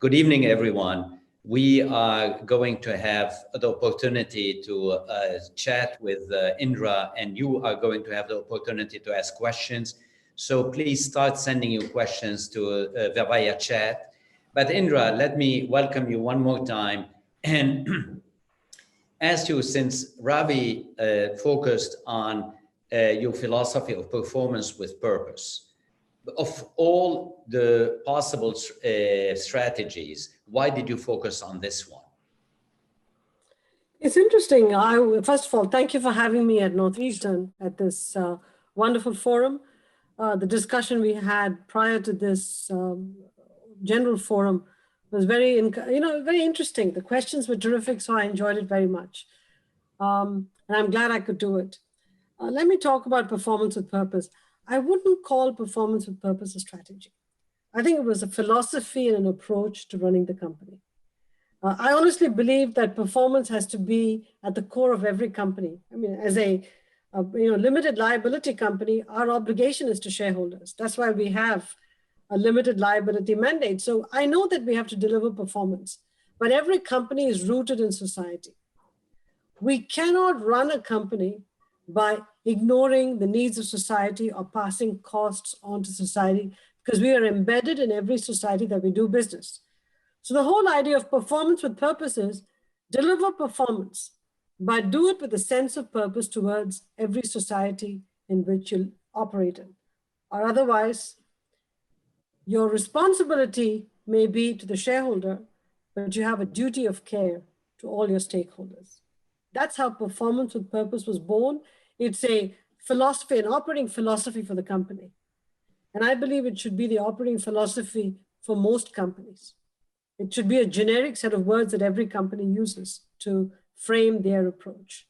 Good evening, everyone. We are going to have the opportunity to chat with Indra, and you are going to have the opportunity to ask questions. So please start sending your questions to via chat. But Indra, let me welcome you one more time and ask you, since Ravi focused on your philosophy of performance with purpose, of all the possible strategies, why did you focus on this one? It's interesting. First of all, thank you for having me at Northeastern at this wonderful forum. The discussion we had prior to this general forum was very interesting. The questions were terrific, so I enjoyed it very much. And I'm glad I could do it. Let me talk about performance with purpose. I wouldn't call performance with purpose a strategy. I think it was a philosophy and an approach to running the company. I honestly believe that performance has to be at the core of every company. I mean, as a limited liability company, our obligation is to shareholders. That's why we have a limited liability mandate. So I know that we have to deliver performance, but every company is rooted in society. We cannot run a company by ignoring the needs of society or passing costs on to society, because we are embedded in every society that we do business. So the whole idea of performance with purpose is deliver performance, but do it with a sense of purpose towards every society in which you operate in. Or otherwise, your responsibility may be to the shareholder, but you have a duty of care to all your stakeholders. That's how performance with purpose was born. It's a philosophy, an operating philosophy for the company. And I believe it should be the operating philosophy for most companies. It should be a generic set of words that every company uses to frame their approach.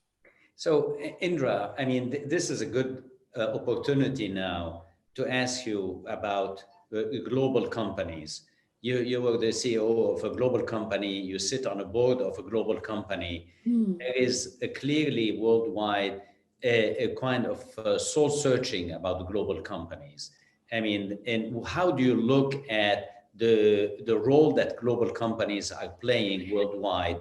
So Indra, I mean, this is a good opportunity now to ask you about global companies. You were the CEO of a global company. You sit on a board of a global company. There is clearly worldwide a kind of soul searching about the global companies. I mean, and how do you look at the role that global companies are playing worldwide?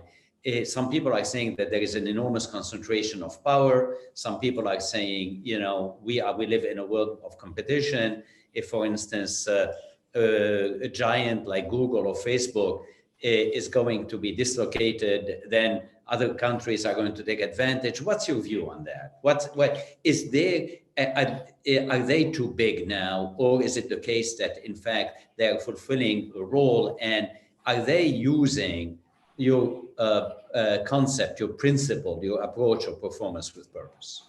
Some people are saying that there is an enormous concentration of power. Some people are saying, we live in a world of competition. If, for instance, a giant like Google or Facebook is going to be dislocated, then other countries are going to take advantage. What's your view on that? What is there? Are they too big now, or is it the case that in fact they are fulfilling a role, and are they using your concept, your principle, your approach of performance with purpose?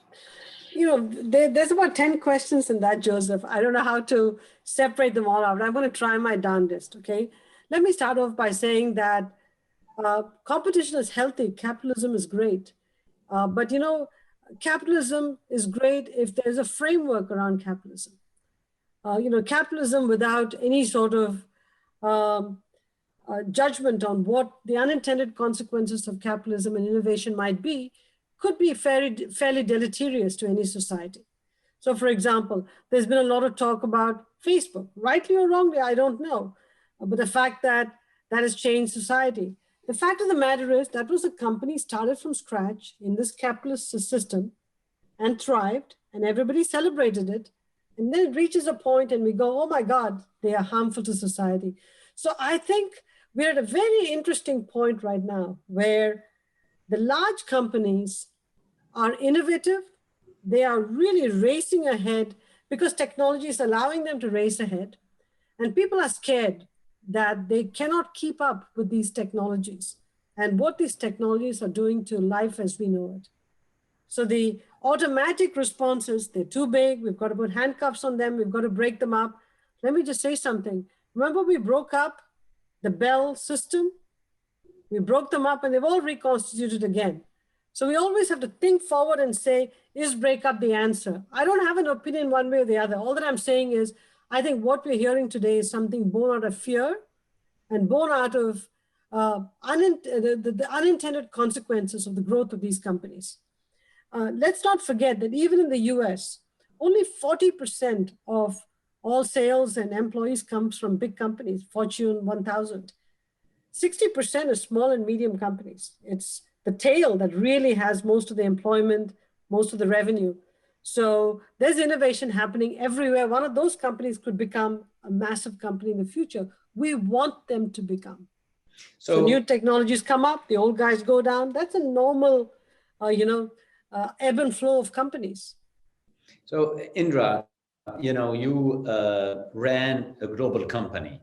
There's about 10 questions in that, Joseph. I don't know how to separate them all out. I'm going to try my darndest, okay? Let me start off by saying that competition is healthy. Capitalism is great. But capitalism is great if there's a framework around capitalism. Capitalism without any sort of judgment on what the unintended consequences of capitalism and innovation might be could be fairly deleterious to any society. So for example, there's been a lot of talk about Facebook, rightly or wrongly, I don't know. But the fact that has changed society. The fact of the matter is that was a company started from scratch in this capitalist system and thrived, and everybody celebrated it. And then it reaches a point and we go, oh my God, they are harmful to society. So I think we're at a very interesting point right now where the large companies are innovative. They are really racing ahead because technology is allowing them to race ahead. And people are scared that they cannot keep up with these technologies and what these technologies are doing to life as we know it. So the automatic responses, they're too big. We've got to put handcuffs on them. We've got to break them up. Let me just say something. Remember we broke up the Bell system? We broke them up and they've all reconstituted again. So we always have to think forward and say, is breakup the answer? I don't have an opinion one way or the other. All that I'm saying is, I think what we're hearing today is something born out of fear and born out of the unintended consequences of the growth of these companies. Let's not forget that even in the US, only 40% of all sales and employees comes from big companies, Fortune 1000. 60% are small and medium companies. It's the tail that really has most of the employment, most of the revenue. So there's innovation happening everywhere. One of those companies could become a massive company in the future. We want them to become. So new technologies come up, the old guys go down. That's a normal, ebb and flow of companies. So Indra, you ran a global company.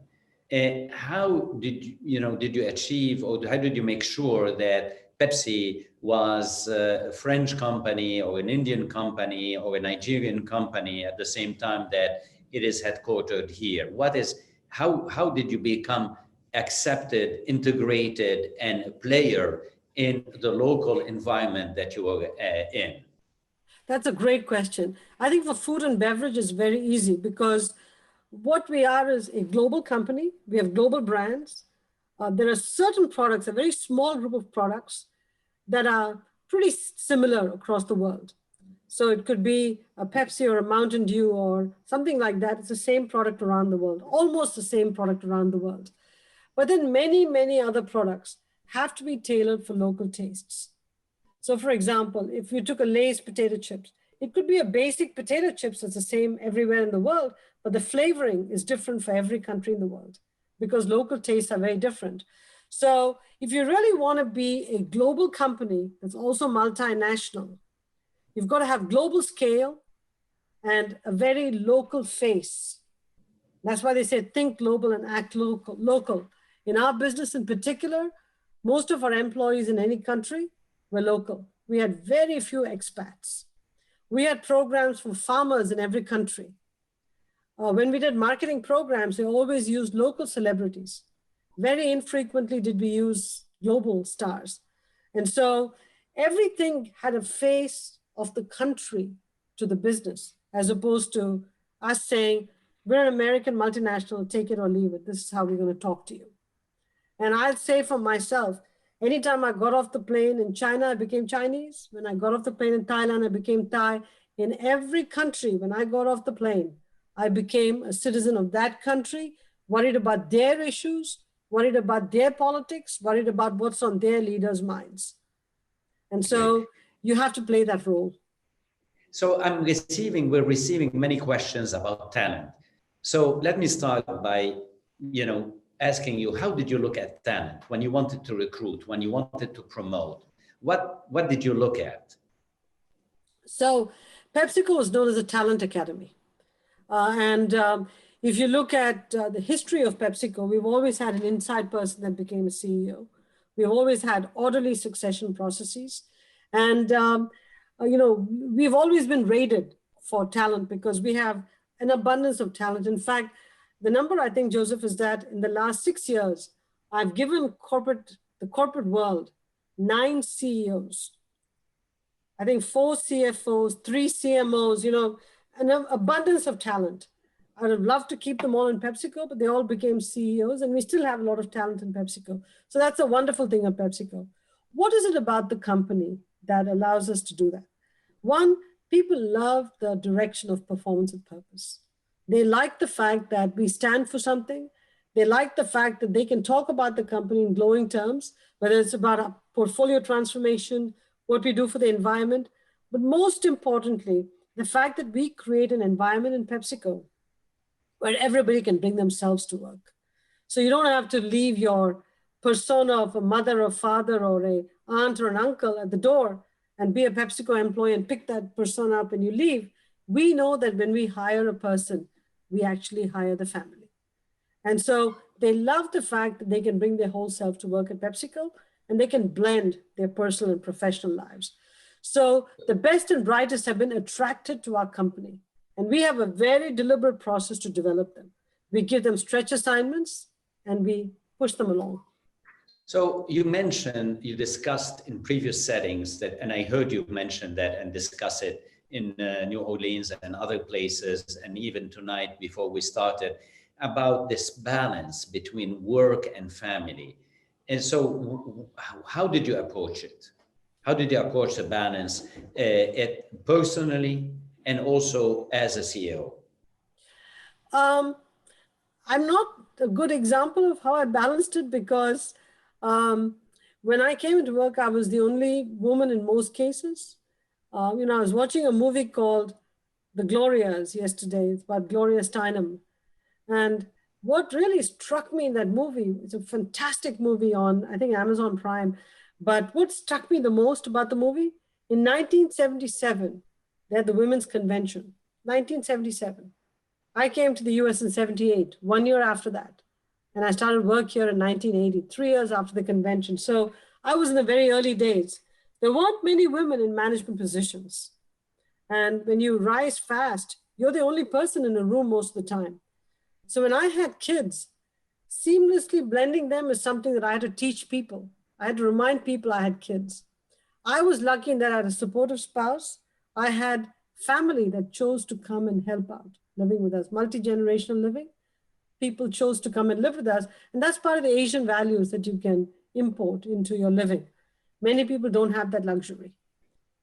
How did you achieve, or how did you make sure that Pepsi was a French company or an Indian company or a Nigerian company at the same time that it is headquartered here? How did you become accepted, integrated, and a player in the local environment that you were in? That's a great question. I think for food and beverage is very easy because what we are is a global company. We have global brands. There are certain products, a very small group of products that are pretty similar across the world. So it could be a Pepsi or a Mountain Dew or something like that. It's the same product around the world, almost the same product around the world. But then many, many other products have to be tailored for local tastes. So for example, if you took a Lay's potato chips, it could be a basic potato chips that's the same everywhere in the world, but the flavoring is different for every country in the world because local tastes are very different. So if you really want to be a global company that's also multinational, you've got to have global scale and a very local face. That's why they say think global and act local. In our business in particular, most of our employees in any country were local. We had very few expats. We had programs for farmers in every country. When we did marketing programs, we always used local celebrities. Very infrequently did we use global stars. And so everything had a face of the country to the business, as opposed to us saying, we're an American multinational, take it or leave it. This is how we're going to talk to you. And I'll say for myself, anytime I got off the plane in China, I became Chinese. When I got off the plane in Thailand, I became Thai. In every country, when I got off the plane, I became a citizen of that country, worried about their issues, worried about their politics, worried about what's on their leaders' minds. And so you have to play that role. So we're receiving many questions about talent. So let me start by, asking you, how did you look at talent when you wanted to recruit, when you wanted to promote? What did you look at? So PepsiCo was known as a talent academy. If you look at the history of PepsiCo, we've always had an inside person that became a CEO. We've always had orderly succession processes. And, we've always been rated for talent because we have an abundance of talent. In fact, the number I think, Joseph, is that in the last 6 years, I've given the corporate world 9 CEOs. I think 4 CFOs, 3 CMOs, an abundance of talent. I'd have loved to keep them all in PepsiCo, but they all became CEOs, and we still have a lot of talent in PepsiCo. So that's a wonderful thing of PepsiCo. What is it about the company that allows us to do that? One, people love the direction of performance and purpose. They like the fact that we stand for something. They like the fact that they can talk about the company in glowing terms, whether it's about a portfolio transformation, what we do for the environment, but most importantly, the fact that we create an environment in PepsiCo where everybody can bring themselves to work. So you don't have to leave your persona of a mother or father or an aunt or an uncle at the door and be a PepsiCo employee and pick that persona up and you leave. We know that when we hire a person, we actually hire the family. And so they love the fact that they can bring their whole self to work at PepsiCo and they can blend their personal and professional lives. So the best and brightest have been attracted to our company. And we have a very deliberate process to develop them. We give them stretch assignments and we push them along. So you discussed in previous settings that, and I heard you mention that and discuss it in New Orleans and other places, and even tonight before we started, about this balance between work and family. And so how did you approach it? How did you approach the balance personally and also as a CEO? I'm not a good example of how I balanced it because when I came into work, I was the only woman in most cases. I was watching a movie called The Glorias yesterday. It's about Gloria Steinem. And what really struck me in that movie, it's a fantastic movie on, I think, Amazon Prime. But what struck me the most about the movie, in 1977, they had the Women's Convention. 1977. I came to the US in 78, 1 year after that. And I started work here in 1980, 3 years after the convention. So I was in the very early days. There weren't many women in management positions. And when you rise fast, you're the only person in a room most of the time. So when I had kids, seamlessly blending them is something that I had to teach people. I had to remind people I had kids. I was lucky in that I had a supportive spouse. I had family that chose to come and help out, living with us, multi-generational living. People chose to come and live with us. And that's part of the Asian values that you can import into your living. Many people don't have that luxury.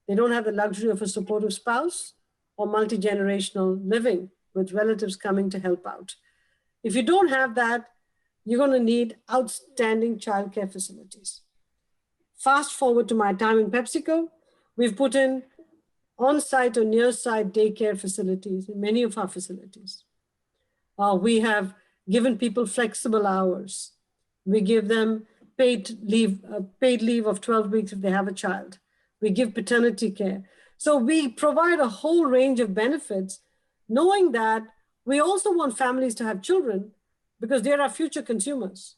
They don't have the luxury of a supportive spouse or multi-generational living with relatives coming to help out. If you don't have that, you're going to need outstanding childcare facilities. Fast forward to my time in PepsiCo, we've put in on-site or near-site daycare facilities in many of our facilities. We have given people flexible hours. We give them paid leave of 12 weeks if they have a child. We give paternity care. So we provide a whole range of benefits, knowing that we also want families to have children because they're our future consumers.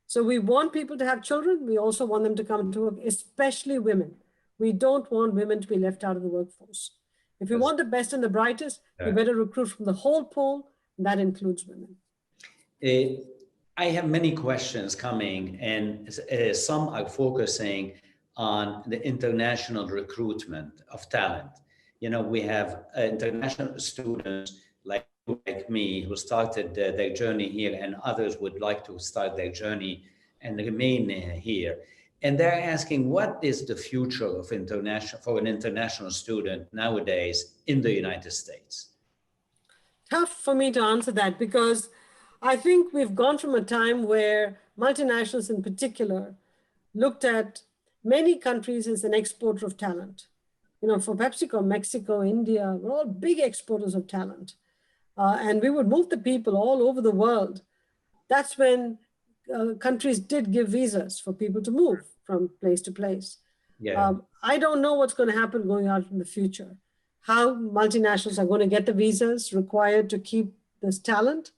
So we want people to have children. We also want them to come to work, especially women. We don't want women to be left out of the workforce. If you want the best and the brightest, you better recruit from the whole pool, and that includes women. I have many questions coming, and some are focusing on the international recruitment of talent. We have international students like me who started their journey here, and others would like to start their journey and remain here. And they're asking, what is the future of for an international student nowadays in the United States? Tough for me to answer that because I think we've gone from a time where multinationals in particular looked at many countries as an exporter of talent. For PepsiCo, Mexico, India, we're all big exporters of talent. And we would move the people all over the world. That's when countries did give visas for people to move from place to place. Yeah. I don't know what's going to happen going out in the future, how multinationals are going to get the visas required to keep this talent,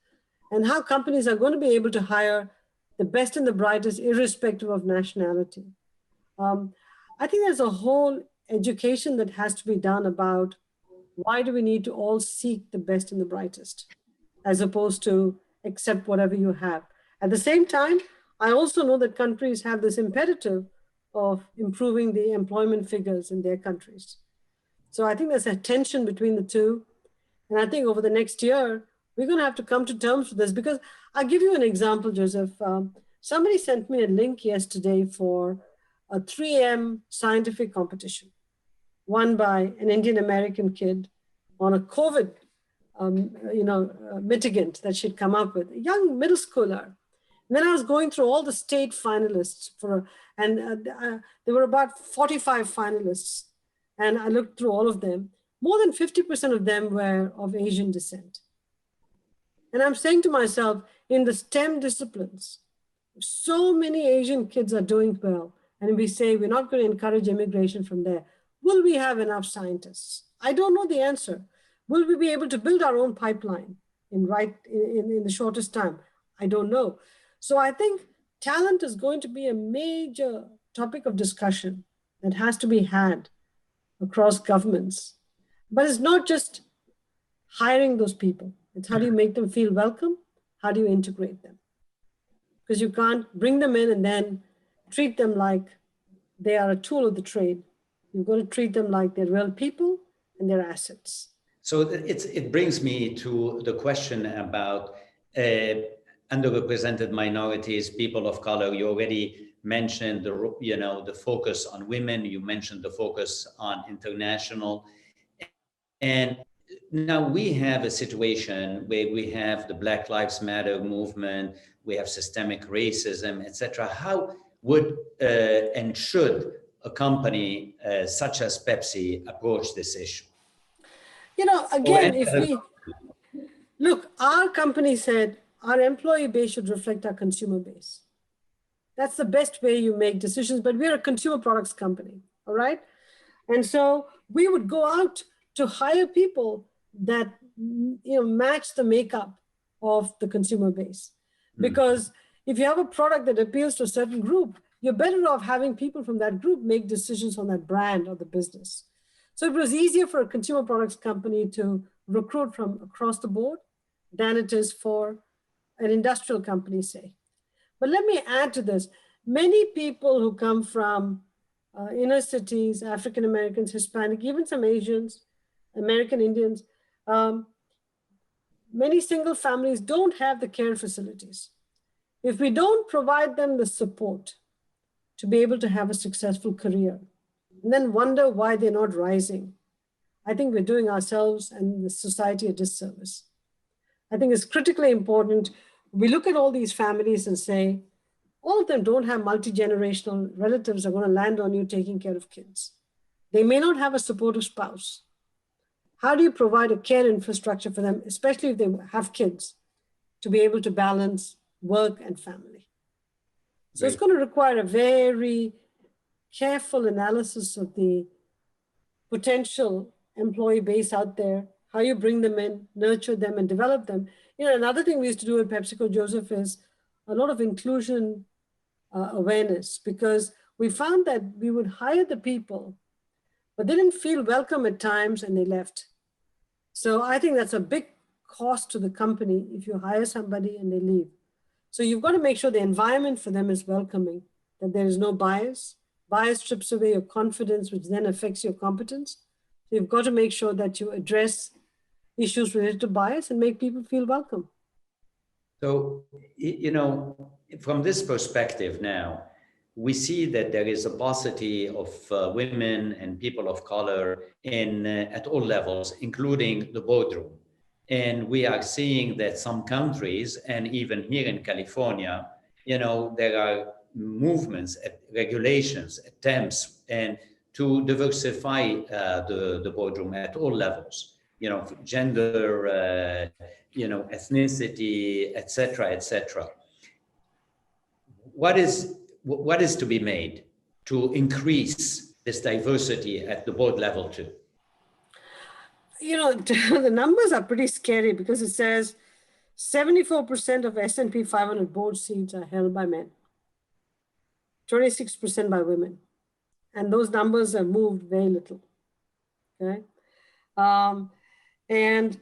and how companies are going to be able to hire the best and the brightest, irrespective of nationality. I think there's a whole education that has to be done about why do we need to all seek the best and the brightest, as opposed to accept whatever you have. At the same time, I also know that countries have this imperative of improving the employment figures in their countries. So I think there's a tension between the two. And I think over the next year, we're going to have to come to terms with this because I'll give you an example, Joseph. Somebody sent me a link yesterday for a 3M scientific competition won by an Indian American kid on a COVID, mitigant that she'd come up with, a young middle schooler. And then I was going through all the state finalists there were about 45 finalists. And I looked through all of them. More than 50% of them were of Asian descent. And I'm saying to myself, in the STEM disciplines, so many Asian kids are doing well. And we say we're not going to encourage immigration from there. Will we have enough scientists? I don't know the answer. Will we be able to build our own pipeline in the shortest time? I don't know. So I think talent is going to be a major topic of discussion that has to be had across governments. But it's not just hiring those people. It's how do you make them feel welcome? How do you integrate them? Because you can't bring them in and then treat them like they are a tool of the trade. You've got to treat them like they're real people and they're assets. So it brings me to the question about underrepresented minorities, people of color. You already mentioned the focus on women. You mentioned the focus on international. And now we have a situation where we have the Black Lives Matter movement, we have systemic racism, etc. How would and should a company such as Pepsi approach this issue? You know, Or again, any if other? we look, our company said our employee base should reflect our consumer base. That's the best way you make decisions, but we're a consumer products company, all right? And so we would go out to hire people that match the makeup of the consumer base. Because if you have a product that appeals to a certain group, you're better off having people from that group make decisions on that brand or the business. So it was easier for a consumer products company to recruit from across the board than it is for an industrial company, say. But let me add to this. Many people who come from inner cities, African Americans, Hispanic, even some Asians, American Indians, many single families don't have the care facilities. If we don't provide them the support to be able to have a successful career, and then wonder why they're not rising, I think we're doing ourselves and the society a disservice. I think it's critically important. We look at all these families and say, all of them don't have multi-generational relatives are going to land on you taking care of kids. They may not have a supportive spouse. How do you provide a care infrastructure for them, especially if they have kids, to be able to balance work and family? So it's going to require a very careful analysis of the potential employee base out there, how you bring them in, nurture them, and develop them. You know, another thing we used to do at PepsiCo, Joseph, is a lot of inclusion awareness, because we found that we would hire the people, but they didn't feel welcome at times and they left. So I think that's a big cost to the company if you hire somebody and they leave. So you've got to make sure the environment for them is welcoming, that there is no bias. Bias strips away your confidence, which then affects your competence. So you've got to make sure that you address issues related to bias and make people feel welcome. So, you know, from this perspective now, we see that there is a paucity of women and people of color in at all levels, including the boardroom. And we are seeing that some countries, and even here in California, you know, there are movements, regulations, attempts, and to diversify the boardroom at all levels, you know, gender, you know, ethnicity, et cetera, what is to be made to increase this diversity at the board level too? You know, the numbers are pretty scary because it says 74% of S&P 500 board seats are held by men, 26% by women. And those numbers have moved very little, okay? And,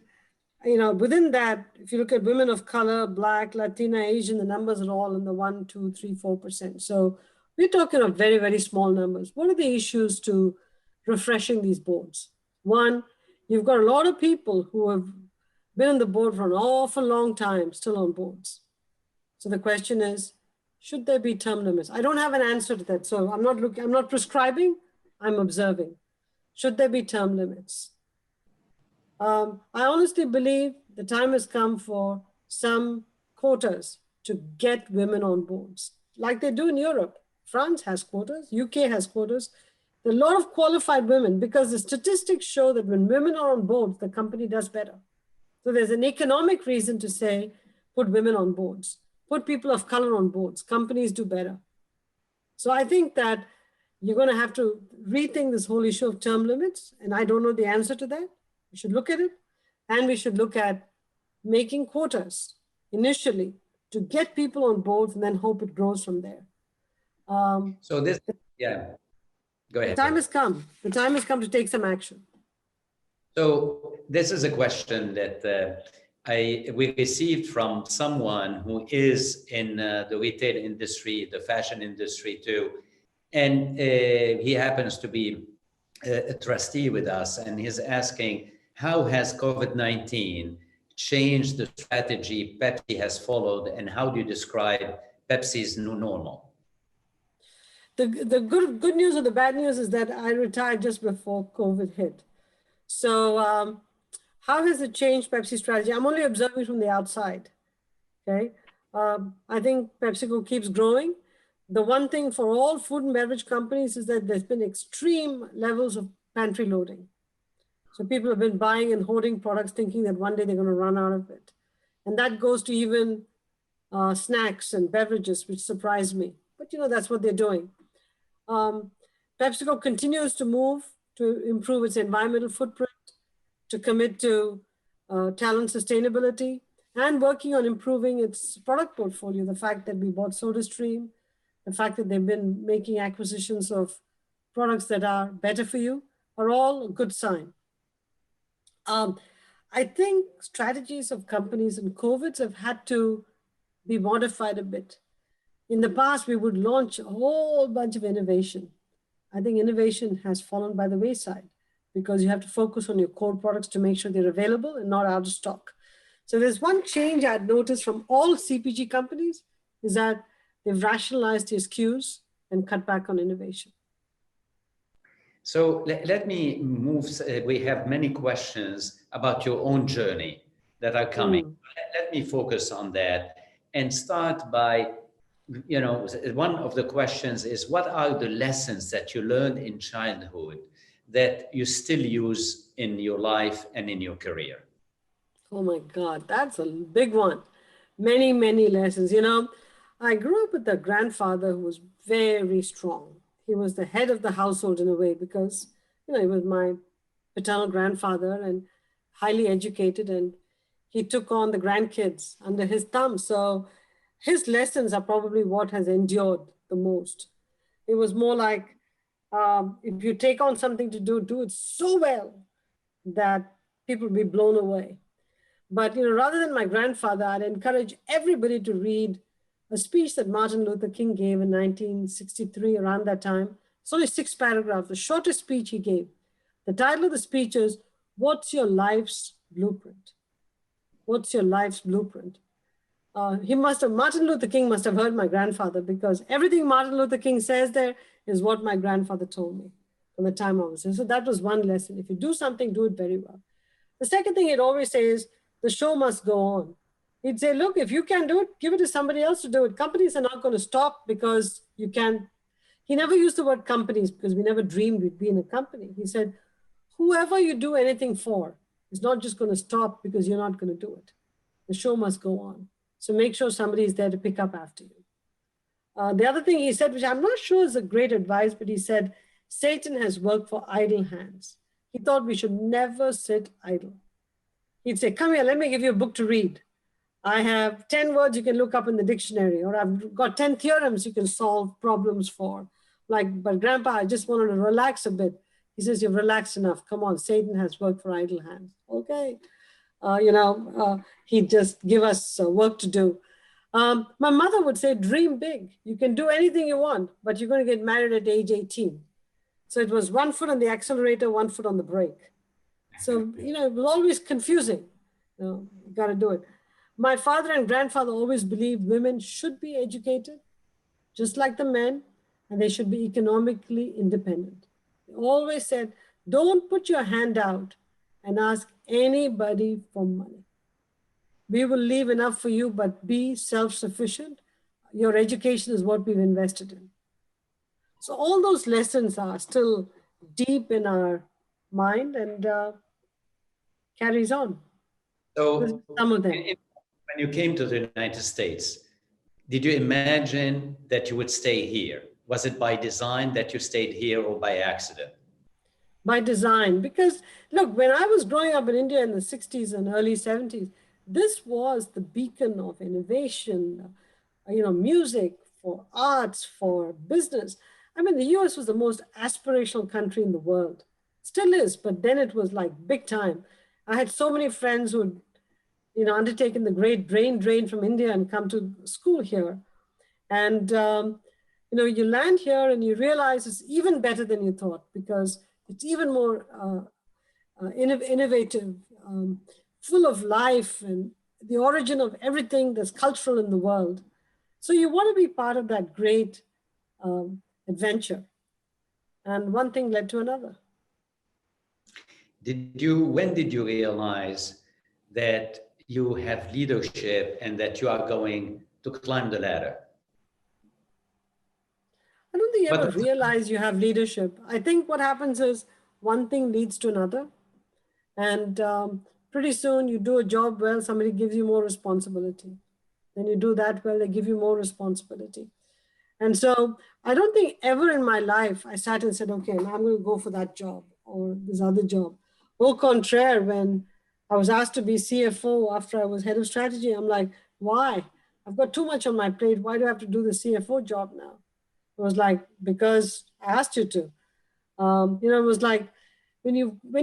you know, within that, if you look at women of color, Black, Latina, Asian, the numbers are all in the 1, 2, 3, 4%. So we're talking of very, very small numbers. What are the issues to refreshing these boards? One, you've got a lot of people who have been on the board for an awful long time, still on boards. So the question is, should there be term limits? I don't have an answer to that. So I'm not prescribing, I'm observing. Should there be term limits? I honestly believe the time has come for some quotas to get women on boards, like they do in Europe. France has quotas, UK has quotas. There are a lot of qualified women because the statistics show that when women are on boards, the company does better. So there's an economic reason to say, put women on boards, put people of color on boards, companies do better. So I think that you're going to have to rethink this whole issue of term limits. And I don't know the answer to that. We should look at it. And we should look at making quotas initially to get people on boards and then hope it grows from there. So this, yeah, go ahead. The time has come. The time has come to take some action. So this is a question that we received from someone who is in the retail industry, the fashion industry too. And he happens to be a trustee with us, and he's asking, how has COVID-19 changed the strategy Pepsi has followed, and how do you describe Pepsi's new normal? The good news or the bad news is that I retired just before COVID hit. So How has it changed Pepsi's strategy? I'm only observing from the outside. Okay. I think PepsiCo keeps growing. The one thing for all food and beverage companies is that there's been extreme levels of pantry loading. So people have been buying and hoarding products thinking that one day they're going to run out of it. And that goes to even snacks and beverages, which surprised me. But that's what they're doing. PepsiCo continues to move to improve its environmental footprint, to commit to talent sustainability, and working on improving its product portfolio. The fact that we bought SodaStream, the fact that they've been making acquisitions of products that are better for you are all a good sign. I think strategies of companies in COVID have had to be modified a bit. In the past, we would launch a whole bunch of innovation. I think innovation has fallen by the wayside because you have to focus on your core products to make sure they're available and not out of stock. So there's one change I'd noticed from all CPG companies is that they've rationalized their SKUs and cut back on innovation. So let me move. We have many questions about your own journey that are coming. Let me focus on that and start by, one of the questions is, what are the lessons that you learned in childhood that you still use in your life and in your career? Oh my God, that's a big one. Many, many lessons. I grew up with a grandfather who was very strong. He was the head of the household in a way because, he was my paternal grandfather and highly educated, and he took on the grandkids under his thumb. So his lessons are probably what has endured the most. It was more like, if you take on something to do it so well that people will be blown away. But rather than my grandfather, I'd encourage everybody to read a speech that Martin Luther King gave in 1963, around that time. It's only 6 paragraphs, the shortest speech he gave. The title of the speech is, "What's Your Life's Blueprint?" What's your life's blueprint? Martin Luther King must have heard my grandfather, because everything Martin Luther King says there is what my grandfather told me from the time I was there. So that was one lesson. If you do something, do it very well. The second thing he'd always say is, the show must go on. He'd say, look, if you can't do it, give it to somebody else to do it. Companies are not going to stop because you can't. He never used the word companies because we never dreamed we'd be in a company. He said, whoever you do anything for is not just going to stop because you're not going to do it. The show must go on. So make sure somebody is there to pick up after you. The other thing he said, which I'm not sure is a great advice, but he said, Satan has worked for idle hands. He thought we should never sit idle. He'd say, come here, let me give you a book to read. I have 10 words you can look up in the dictionary, or I've got 10 theorems you can solve problems for. But Grandpa, I just wanted to relax a bit. He says, you've relaxed enough. Come on, Satan has worked for idle hands. Okay. He'd just give us work to do. My mother would say, dream big. You can do anything you want, but you're going to get married at age 18. So it was 1 foot on the accelerator, 1 foot on the brake. So, it was always confusing. You got to do it. My father and grandfather always believed women should be educated, just like the men, and they should be economically independent. They always said, don't put your hand out and ask anybody for money. We will leave enough for you, but be self-sufficient. Your education is what we've invested in. So all those lessons are still deep in our mind and carries on. So some of them. When you came to the United States, did you imagine that you would stay here? Was it by design that you stayed here, or by accident? By design, because look, when I was growing up in India in the 60s and early 70s, this was the beacon of innovation, music, for arts, for business. I mean, the US was the most aspirational country in the world. Still is, but then it was like big time. I had so many friends who'd, undertaken the great brain drain from India and come to school here. And, you land here and you realize it's even better than you thought, because it's even more innovative, full of life, and the origin of everything that's cultural in the world. So you want to be part of that great adventure. And one thing led to another. when did you realize that you have leadership and that you are going to climb the ladder? I don't think you ever But realize you have leadership. I think what happens is one thing leads to another. And pretty soon you do a job well, somebody gives you more responsibility. Then you do that well, they give you more responsibility. And so I don't think ever in my life I sat and said, okay, now I'm going to go for that job or this other job. Au contraire, when I was asked to be CFO after I was head of strategy, I'm like, why? I've got too much on my plate. Why do I have to do the CFO job now? It was like, because I asked you to. It was like, when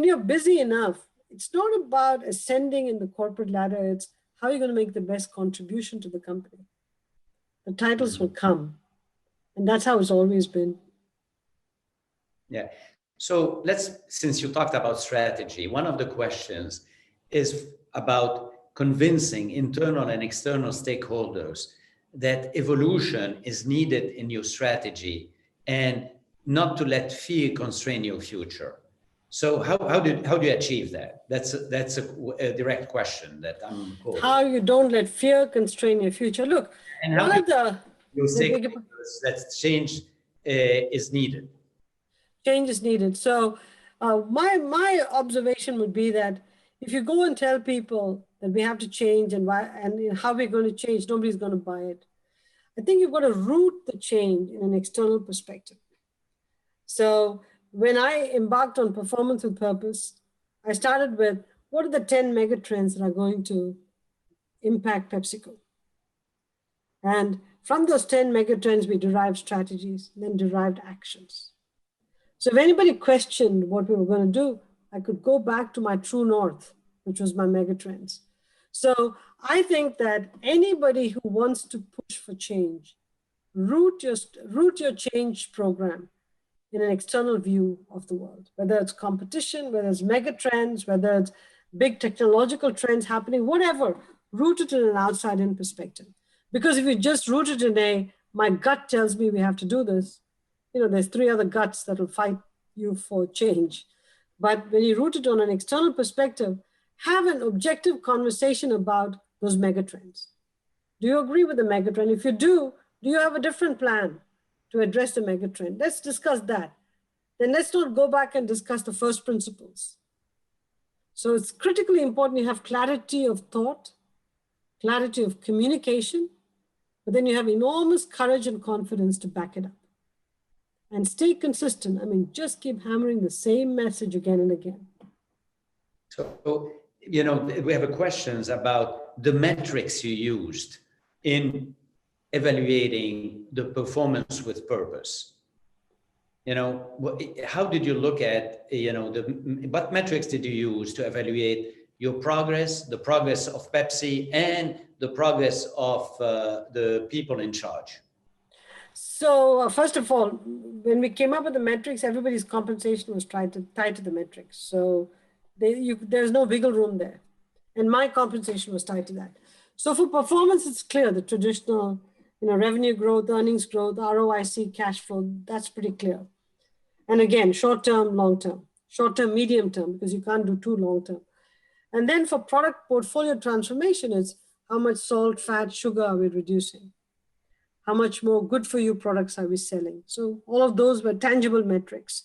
you're busy enough, it's not about ascending in the corporate ladder. It's how you're going to make the best contribution to the company. The titles will come. And that's how it's always been. Yeah. So since you talked about strategy, one of the questions is about convincing internal and external stakeholders that evolution is needed in your strategy and not to let fear constrain your future. So how do you achieve that? That's a direct question that I'm posing. How you don't let fear constrain your future. Look, and one of the that change is needed. Change is needed. So my observation would be that if you go and tell people that we have to change and why and how we're going to change, nobody's going to buy it. I think you've got to root the change in an external perspective. So when I embarked on performance with purpose, I started with what are the 10 mega trends that are going to impact PepsiCo? And from those 10 mega trends, we derived strategies, then derived actions. So if anybody questioned what we were going to do, I could go back to my true north, which was my megatrends. So I think that anybody who wants to push for change, root your change program in an external view of the world, whether it's competition, whether it's megatrends, whether it's big technological trends happening, whatever, root it in an outside-in perspective. Because if you just root it in my gut tells me we have to do this, there's 3 other guts that will fight you for change. But when you root it on an external perspective, have an objective conversation about those megatrends. Do you agree with the megatrend? If you do you have a different plan to address the megatrend? Let's discuss that. Then let's not go back and discuss the first principles. So it's critically important you have clarity of thought, clarity of communication, but then you have enormous courage and confidence to back it up. And stay consistent. I mean, just keep hammering the same message again and again. So, we have questions about the metrics you used in evaluating the performance with purpose. How did you look at, what metrics did you use to evaluate your progress, the progress of Pepsi, and the progress of the people in charge? So first of all, when we came up with the metrics, everybody's compensation was tied to the metrics. So there's no wiggle room there. And my compensation was tied to that. So for performance, it's clear, the traditional revenue growth, earnings growth, ROIC, cash flow, that's pretty clear. And again, short-term, long-term, short-term, medium-term, because you can't do too long-term. And then for product portfolio transformation, it's how much salt, fat, sugar are we reducing? How much more good for you products are we selling? So all of those were tangible metrics.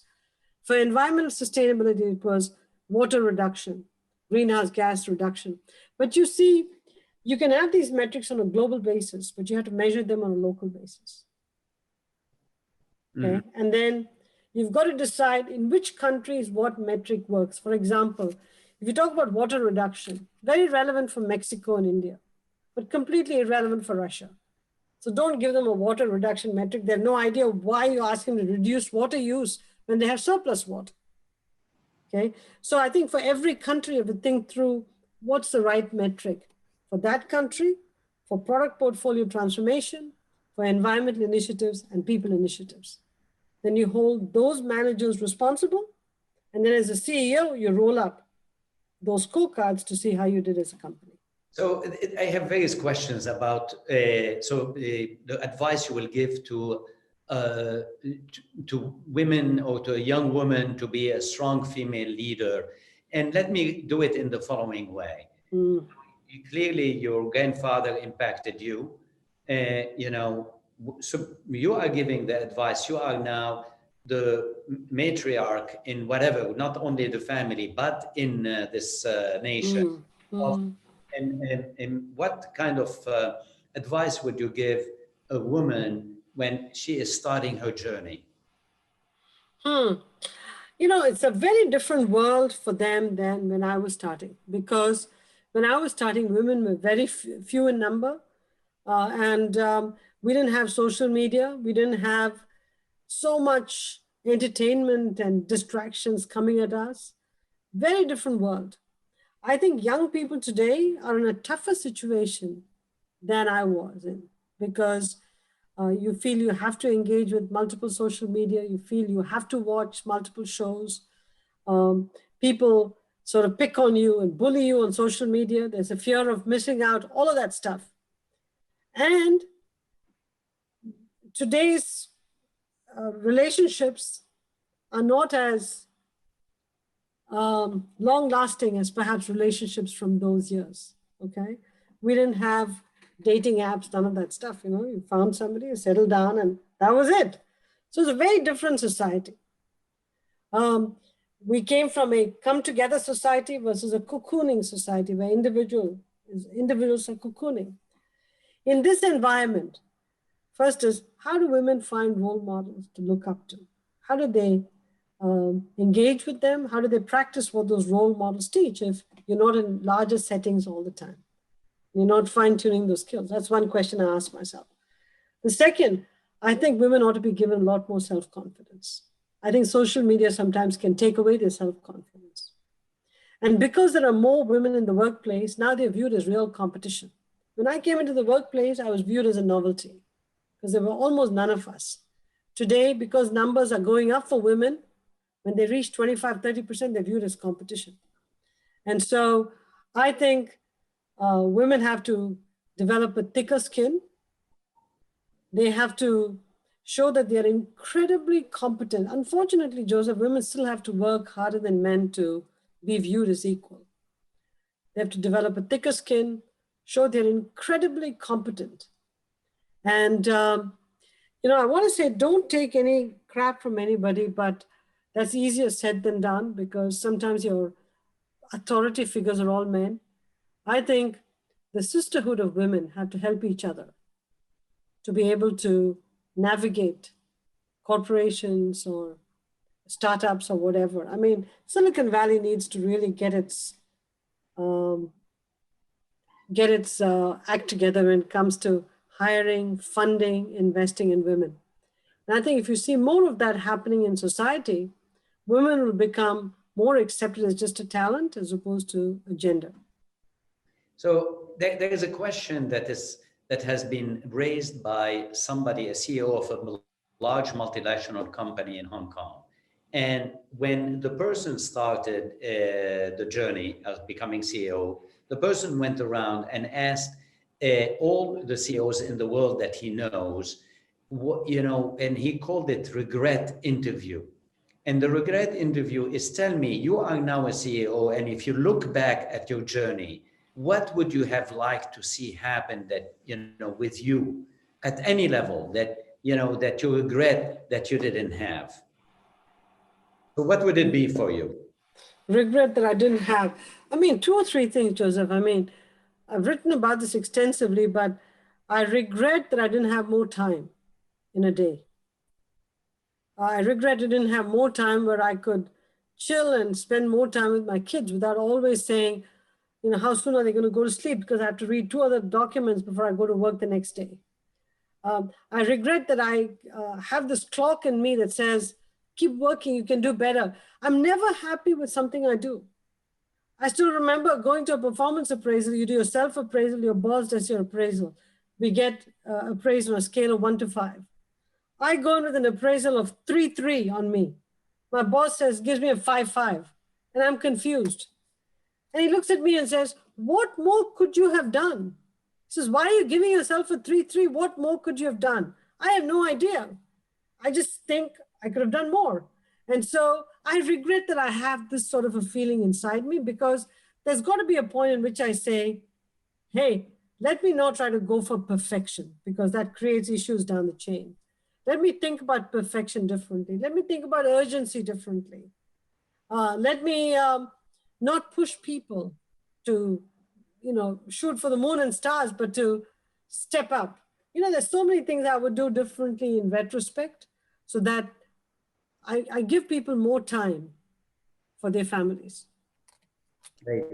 For environmental sustainability, it was water reduction, greenhouse gas reduction. But you see, you can have these metrics on a global basis, but you have to measure them on a local basis. Okay, and then you've got to decide in which countries what metric works. For example, if you talk about water reduction, very relevant for Mexico and India, but completely irrelevant for Russia. So don't give them a water reduction metric. They have no idea why you ask them to reduce water use when they have surplus water. Okay, so I think for every country, you have to think through what's the right metric for that country, for product portfolio transformation, for environmental initiatives and people initiatives. Then you hold those managers responsible. And then as a CEO, you roll up those scorecards to see how you did as a company. So I have various questions about the advice you will give to women or to a young woman to be a strong female leader And let me do it in the following way. Mm. Clearly, your grandfather impacted you. You know, so you are giving the advice. You are now the matriarch in whatever, not only the family, but in this nation. Mm. Of, Mm. and what kind of advice would you give a woman when she is starting her journey? Hmm. You know, it's a very different world for them than when I was starting, because when I was starting, women were very few in number, and we didn't have social media. We didn't have so much entertainment and distractions coming at us. Very different world. I think young people today are in a tougher situation than I was in, because you feel you have to engage with multiple social media, you feel you have to watch multiple shows. Um, People sort of pick on you and bully you on social media. There's a fear of missing out, all of that stuff. And today's relationships are not as long lasting as perhaps relationships from those years. Okay. We didn't have dating apps, none of that stuff. You know, you found somebody, you settled down, and that was it. So it's a very different society. We came from a come together society versus a cocooning society where individuals are cocooning. In this environment, first is, how do women find role models to look up to? How do they engage with them? How do they practice what those role models teach if you're not in larger settings all the time? You're not fine tuning those skills. That's one question I ask myself. The second, I think women ought to be given a lot more self confidence. I think social media sometimes can take away their self confidence. And because there are more women in the workplace, now they're viewed as real competition. When I came into the workplace, I was viewed as a novelty because there were almost none of us. Today, because numbers are going up for women, when they reach 25, 30%, they're viewed as competition. And so I think women have to develop a thicker skin. They have to show that they're incredibly competent. Unfortunately, Joseph, women still have to work harder than men to be viewed as equal. They have to develop a thicker skin, show they're incredibly competent. And, you know, I want to say don't take any crap from anybody, but that's easier said than done because sometimes your authority figures are all men. I think the sisterhood of women have to help each other to be able to navigate corporations or startups or whatever. I mean, Silicon Valley needs to really um, get its act together when it comes to hiring, funding, investing in women. And I think if you see more of that happening in society, women will become more accepted as just a talent as opposed to a gender. So there is a question that has been raised by somebody, a CEO of a large multinational company in Hong Kong. And when the person started the journey of becoming CEO, the person went around and asked all the CEOs in the world that he knows, and he called it regret interview. And the regret interview is, tell me, you are now a CEO, and if you look back at your journey, what would you have liked to see happen that, with you at any level that you regret that you didn't have? So what would it be for you? Regret that I didn't have. I mean, two or three things, Joseph. I mean, I've written about this extensively, but I regret that I didn't have more time in a day. I regret I didn't have more time where I could chill and spend more time with my kids without always saying, how soon are they going to go to sleep because I have to read two other documents before I go to work the next day. I regret that I have this clock in me that says, keep working, you can do better. I'm never happy with something I do. I still remember going to a performance appraisal. You do your self-appraisal, your boss does your appraisal. We get appraised on a scale of 1 to 5. I go in with an appraisal of 3.3 on me. My boss gives me a 5.5, and I'm confused. And he looks at me and says, what more could you have done? He says, why are you giving yourself a 3.3? What more could you have done? I have no idea. I just think I could have done more. And so I regret that I have this sort of a feeling inside me, because there's got to be a point in which I say, hey, let me not try to go for perfection, because that creates issues down the chain. Let me think about perfection differently. Let me think about urgency differently. Let me not push people to, shoot for the moon and stars, but to step up. There's so many things I would do differently in retrospect, so that I give people more time for their families. Right.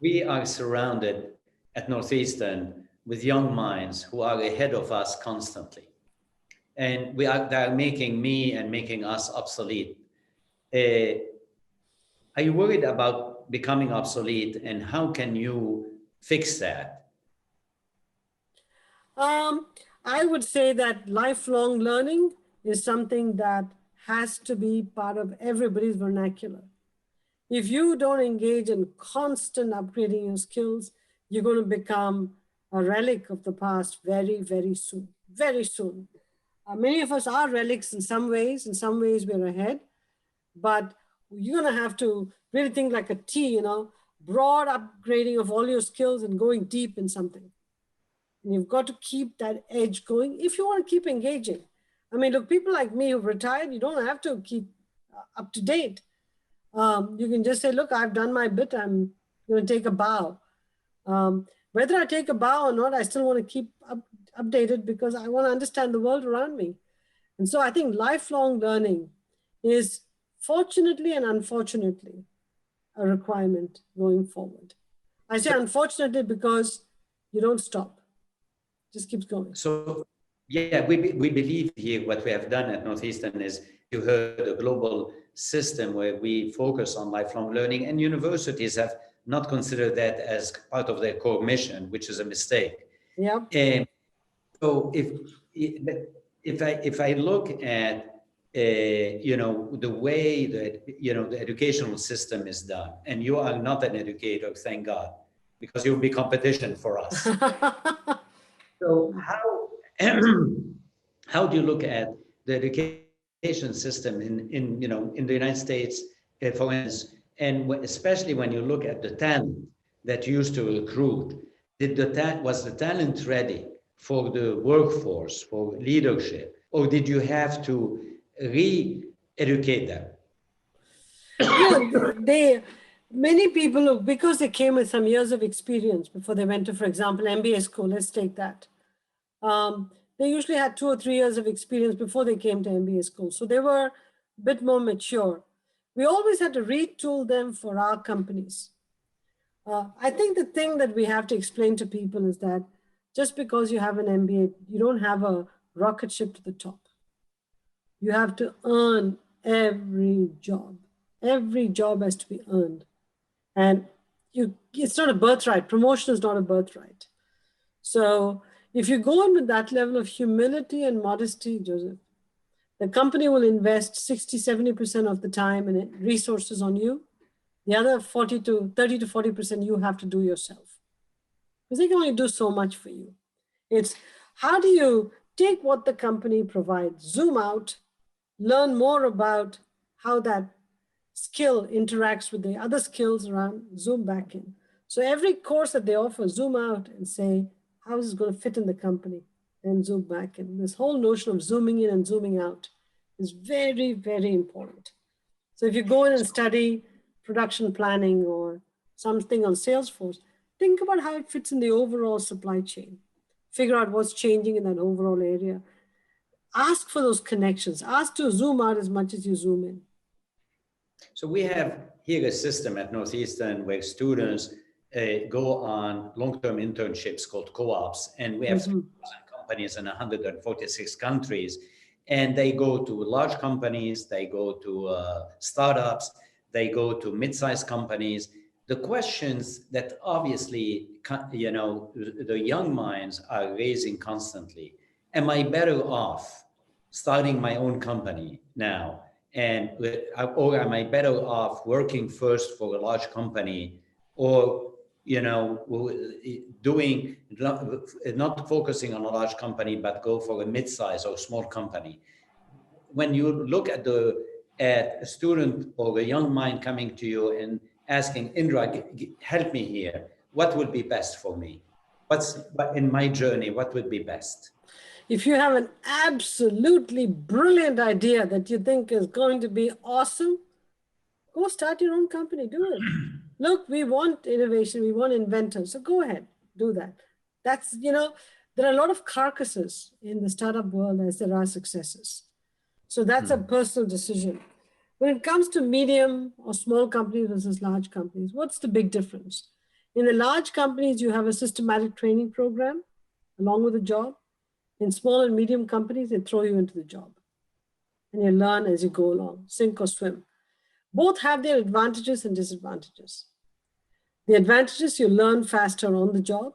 We are surrounded at Northeastern with young minds who are ahead of us constantly. And they're making me and making us obsolete. Are you worried about becoming obsolete, and how can you fix that? I would say that lifelong learning is something that has to be part of everybody's vernacular. If you don't engage in constant upgrading your skills, you're going to become a relic of the past very, very soon. Very soon. Many of us are relics in some ways. In some ways, we're ahead. But you're going to have to really think like a T, broad upgrading of all your skills and going deep in something. And you've got to keep that edge going if you want to keep engaging. I mean, look, people like me who've retired, you don't have to keep up to date. You can just say, look, I've done my bit. I'm going to take a bow. Whether I take a bow or not, I still want to keep updated, because I want to understand the world around me. And so I think lifelong learning is, fortunately and unfortunately, a requirement going forward. I say unfortunately because you don't stop. Just keeps going. So, yeah, we believe here what we have done at Northeastern is, you heard, a global system where we focus on lifelong learning, and universities have not considered that as part of their core mission, which is a mistake. Yeah. So if I look at the way that the educational system is done, and you are not an educator, thank God, because you'll be competition for us. So how do you look at the education system in the United States, for instance, and especially when you look at the talent that you used to recruit? Was the talent ready for the workforce, for leadership, or did you have to re-educate them? Many people, because they came with some years of experience before they went to, for example, MBA school, let's take that. They usually had 2 or 3 years of experience before they came to MBA school. So they were a bit more mature. We always had to retool them for our companies. I think the thing that we have to explain to people is that just because you have an MBA, you don't have a rocket ship to the top. You have to earn every job. Every job has to be earned. And it's not a birthright. Promotion is not a birthright. So if you go in with that level of humility and modesty, Joseph, the company will invest 60-70% of the time and resources on you. The other 30 to 40% you have to do yourself, because they can only do so much for you. It's how do you take what the company provides, zoom out, learn more about how that skill interacts with the other skills around, zoom back in. So every course that they offer, zoom out and say, how is it going to fit in the company? And zoom back in. This whole notion of zooming in and zooming out is very, very important. So if you go in and study production planning or something on Salesforce, think about how it fits in the overall supply chain. Figure out what's changing in that overall area. Ask for those connections. Ask to zoom out as much as you zoom in. So we have here a system at Northeastern where students go on long-term internships called co-ops, and we have 3,000 companies in 146 countries, and they go to large companies, they go to startups, they go to mid-sized companies. The questions that obviously the young minds are raising constantly: am I better off starting my own company now, or am I better off working first for a large company, or doing not focusing on a large company but go for a mid-size or small company? When you look at the at a student or a young mind coming to you and asking, Indra, help me here. What would be best for me? But in my journey, what would be best? If you have an absolutely brilliant idea that you think is going to be awesome, go start your own company, do it. Look, we want innovation, we want inventors, so go ahead, do that. That's, there are a lot of carcasses in the startup world as there are successes. So that's a personal decision. When it comes to medium or small companies versus large companies, what's the big difference? In the large companies, you have a systematic training program along with a job. In small and medium companies, they throw you into the job and you learn as you go along, sink or swim. Both have their advantages and disadvantages. The advantages, you learn faster on the job.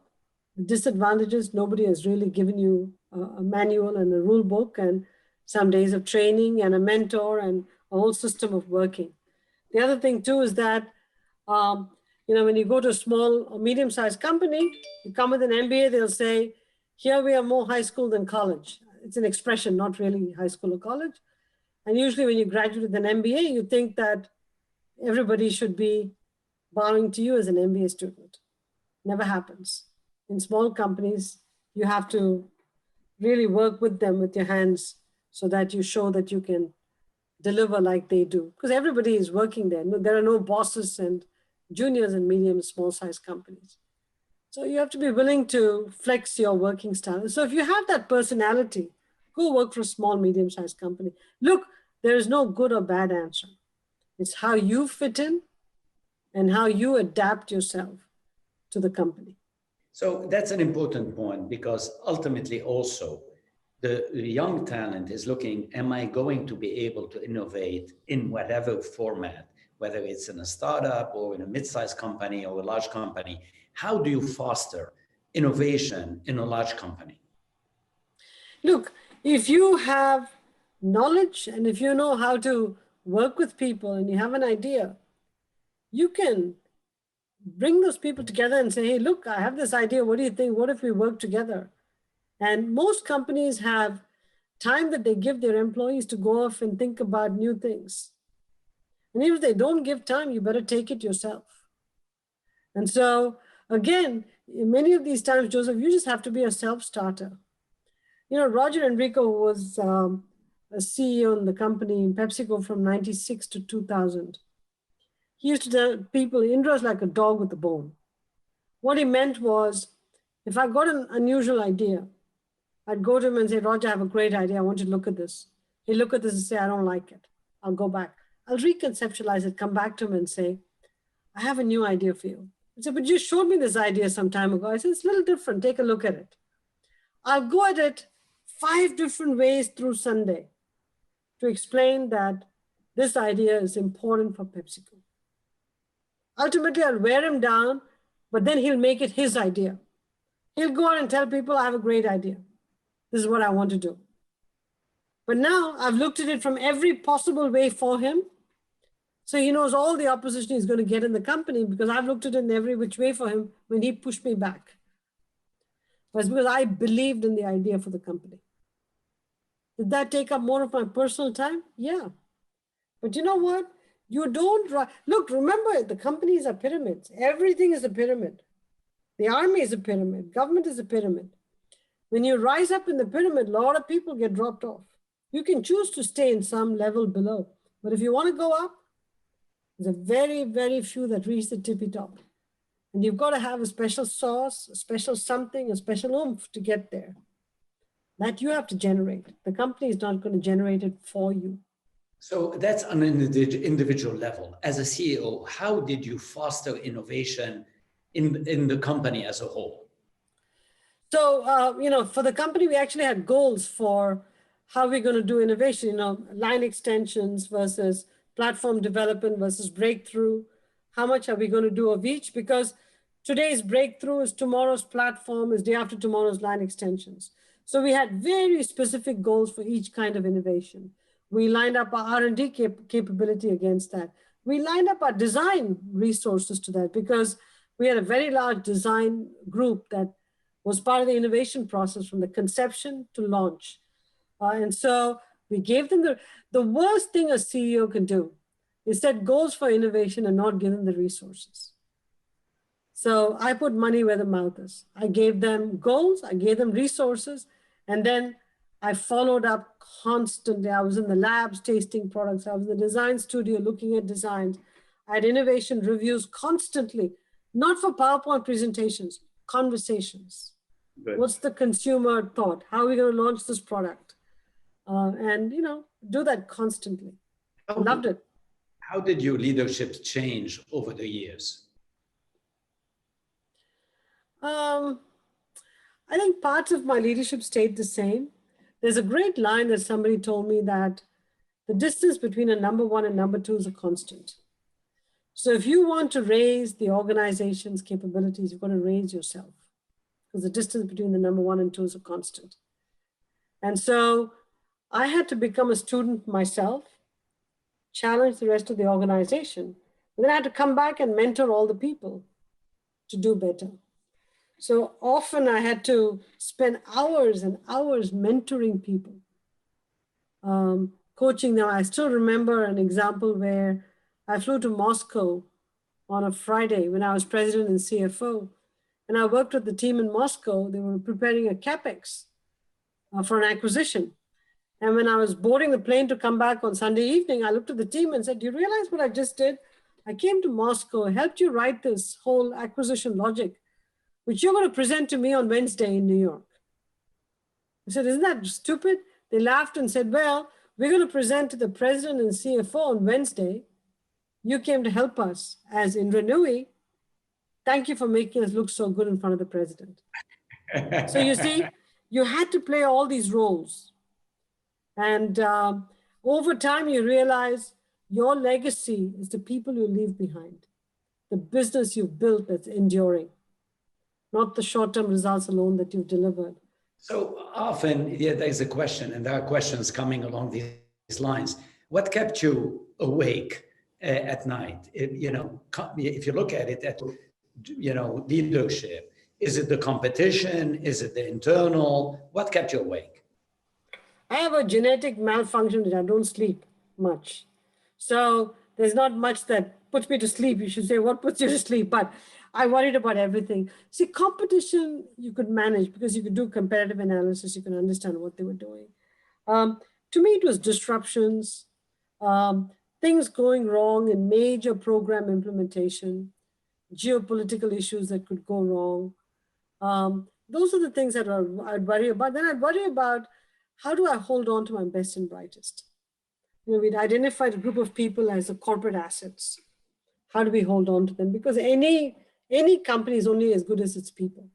The disadvantages, nobody has really given you a manual and a rule book and some days of training and a mentor and a whole system of working. The other thing too is that, when you go to a small or medium-sized company, you come with an MBA, they'll say, here we are more high school than college. It's an expression, not really high school or college. And usually when you graduate with an MBA, you think that everybody should be bowing to you as an MBA student. Never happens. In small companies, you have to really work with them with your hands so that you show that you can deliver like they do. Because everybody is working there. There are no bosses and juniors in medium and small size companies. So you have to be willing to flex your working style. So if you have that personality, go work for a small, medium-sized company. Look, there is no good or bad answer. It's how you fit in and how you adapt yourself to the company. So that's an important point, because ultimately also the young talent is looking, am I going to be able to innovate in whatever format, whether it's in a startup or in a mid-sized company or a large company? How do you foster innovation in a large company? Look, if you have knowledge and if you know how to work with people and you have an idea, you can bring those people together and say, hey, look, I have this idea. What do you think? What if we work together? And most companies have time that they give their employees to go off and think about new things. And if they don't give time, you better take it yourself. And so, again, in many of these times, Joseph, you just have to be a self-starter. Roger Enrico was a CEO in the company in PepsiCo from 96 to 2000. He used to tell people, Indra's like a dog with a bone. What he meant was, if I got an unusual idea, I'd go to him and say, Roger, I have a great idea. I want you to look at this. He'd look at this and say, I don't like it. I'll go back. I'll reconceptualize it, come back to him and say, I have a new idea for you. He said, but you showed me this idea some time ago. I said, it's a little different. Take a look at it. I'll go at it 5 different ways through Sunday to explain that this idea is important for PepsiCo. Ultimately, I'll wear him down, but then he'll make it his idea. He'll go on and tell people, I have a great idea. This is what I want to do. But now I've looked at it from every possible way for him. So he knows all the opposition he's going to get in the company because I've looked at it in every which way for him when he pushed me back. But it's because I believed in the idea for the company. Did that take up more of my personal time? Yeah. But you know what? You don't, look, remember, the companies are pyramids. Everything is a pyramid. The army is a pyramid. Government is a pyramid. When you rise up in the pyramid, a lot of people get dropped off. You can choose to stay in some level below. But if you want to go up, there's a very, very few that reach the tippy top. And you've got to have a special sauce, a special something, a special oomph to get there. That you have to generate. The company is not going to generate it for you. So that's on an individual level. As a CEO, how did you foster innovation in the company as a whole? So, for the company, we actually had goals for how we're going to do innovation, line extensions versus platform development versus breakthrough. How much are we going to do of each? Because today's breakthrough is tomorrow's platform, is day after tomorrow's line extensions. So we had very specific goals for each kind of innovation. We lined up our R&D capability against that. We lined up our design resources to that because we had a very large design group that was part of the innovation process from the conception to launch. And so We gave them the worst thing a CEO can do is set goals for innovation and not give them the resources. So I put money where the mouth is. I gave them goals, I gave them resources, and then I followed up constantly. I was in the labs tasting products. I was in the design studio looking at designs. I had innovation reviews constantly, not for PowerPoint presentations, conversations. Good. What's the consumer thought? How are we going to launch this product? And, do that constantly. Loved it. How did your leadership change over the years? I think parts of my leadership stayed the same. There's a great line that somebody told me that the distance between a number one and number two is a constant. So if you want to raise the organization's capabilities, you've got to raise yourself, because the distance between the number one and two is a constant. And so I had to become a student myself, challenge the rest of the organization, and then I had to come back and mentor all the people to do better. So often I had to spend hours and hours mentoring people, coaching them. I still remember an example where I flew to Moscow on a Friday when I was president and CFO, and I worked with the team in Moscow. They were preparing a CapEx for an acquisition. And when I was boarding the plane to come back on Sunday evening, I looked at the team and said, "Do you realize what I just did? I came to Moscow, helped you write this whole acquisition logic, which you're going to present to me on Wednesday in New York." I said, "Isn't that stupid?" They laughed and said, "Well, we're going to present to the president and CFO on Wednesday. You came to help us as Indra Nooyi. Thank you for making us look so good in front of the president." So you see, you had to play all these roles. And over time, you realize your legacy is the people you leave behind, the business you've built that's enduring, not the short-term results alone that you've delivered. So often, there's a question, and there are questions coming along these lines. What kept you awake at night? If you look at it at, leadership, is it the competition? Is it the internal? What kept you awake? I have a genetic malfunction that I don't sleep much. So there's not much that puts me to sleep. You should say, what puts you to sleep? But I worried about everything. See, competition you could manage because you could do competitive analysis. You can understand what they were doing. To me, it was disruptions, things going wrong in major program implementation, geopolitical issues that could go wrong. Those are the things that I'd worry about. Then I'd worry about, how do I hold on to my best and brightest? We'd identified a group of people as the corporate assets. How do we hold on to them? Because any company is only as good as its people.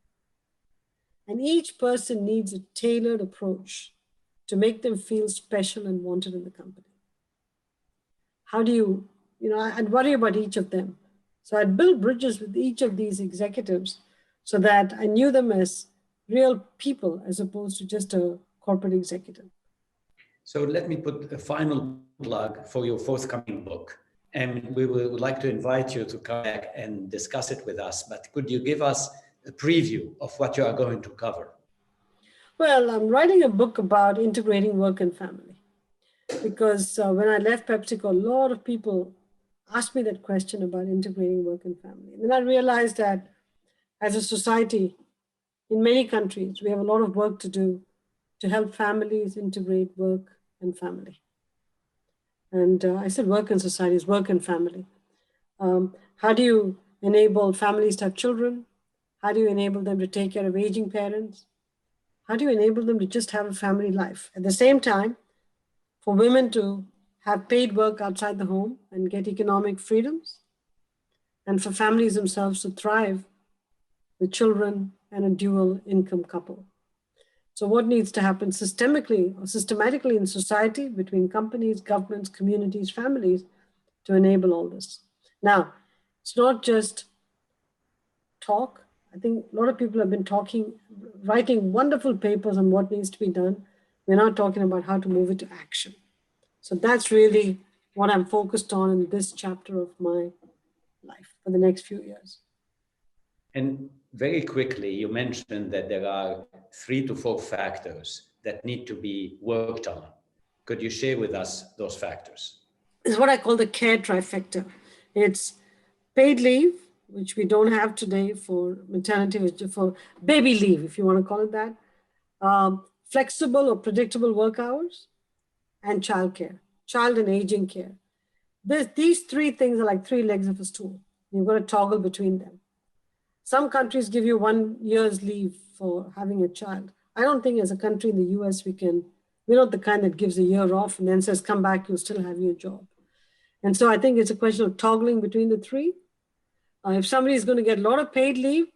And each person needs a tailored approach to make them feel special and wanted in the company. How do you, I'd worry about each of them. So I'd build bridges with each of these executives so that I knew them as real people as opposed to just a corporate executive. So let me put a final plug for your forthcoming book. And we would like to invite you to come back and discuss it with us. But could you give us a preview of what you are going to cover? Well, I'm writing a book about integrating work and family. Because when I left PepsiCo, a lot of people asked me that question about integrating work and family. And then I realized that as a society, in many countries, we have a lot of work to do to help families integrate work and family. And I said work and society is work and family. How do you enable families to have children? How do you enable them to take care of aging parents? How do you enable them to just have a family life? At the same time, for women to have paid work outside the home and get economic freedoms, and for families themselves to thrive with children and a dual income couple. So what needs to happen systematically in society between companies, governments, communities, families to enable all this? Now, it's not just talk. I think a lot of people have been writing wonderful papers on what needs to be done. We're not talking about how to move it to action. So that's really what I'm focused on in this chapter of my life for the next few years. And very quickly, you mentioned that there are 3 to 4 factors that need to be worked on: Could you share with us those factors? Is what I call the care trifecta. It's paid leave, which we don't have today for maternity, for baby leave, if you want to call it that, flexible or predictable work hours, and childcare, child and aging care. These three things are like three legs of a stool. You've got to toggle between them. Some countries give you 1 year's leave for having a child. I don't think as a country in the US, we're not the kind that gives a year off and then says, come back, you'll still have your job. And so I think it's a question of toggling between the three. If somebody is going to get a lot of paid leave,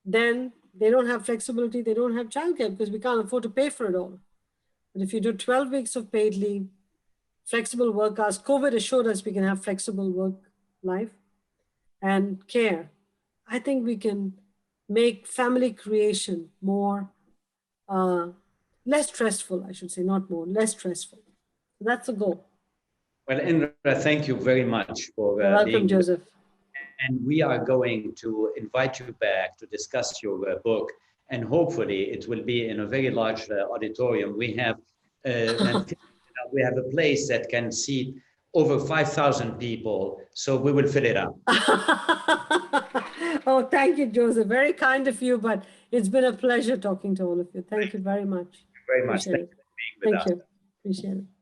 then they don't have flexibility, they don't have childcare because we can't afford to pay for it all. But if you do 12 weeks of paid leave, flexible work hours, COVID has showed us we can have flexible work life and care. I think we can make family creation more, less stressful, I should say, not more, less stressful. So that's the goal. Well, Indra, thank you very much for You're welcome, being Joseph. And we are going to invite you back to discuss your book, and hopefully it will be in a very large auditorium. We have we have a place that can seat over 5,000 people, so we will fill it up. Oh, thank you, Joseph. Very kind of you, but it's been a pleasure talking to all of you. Thank you very much. Thank you very much. Appreciate it. Thank you for being with us. Thank you. Appreciate it.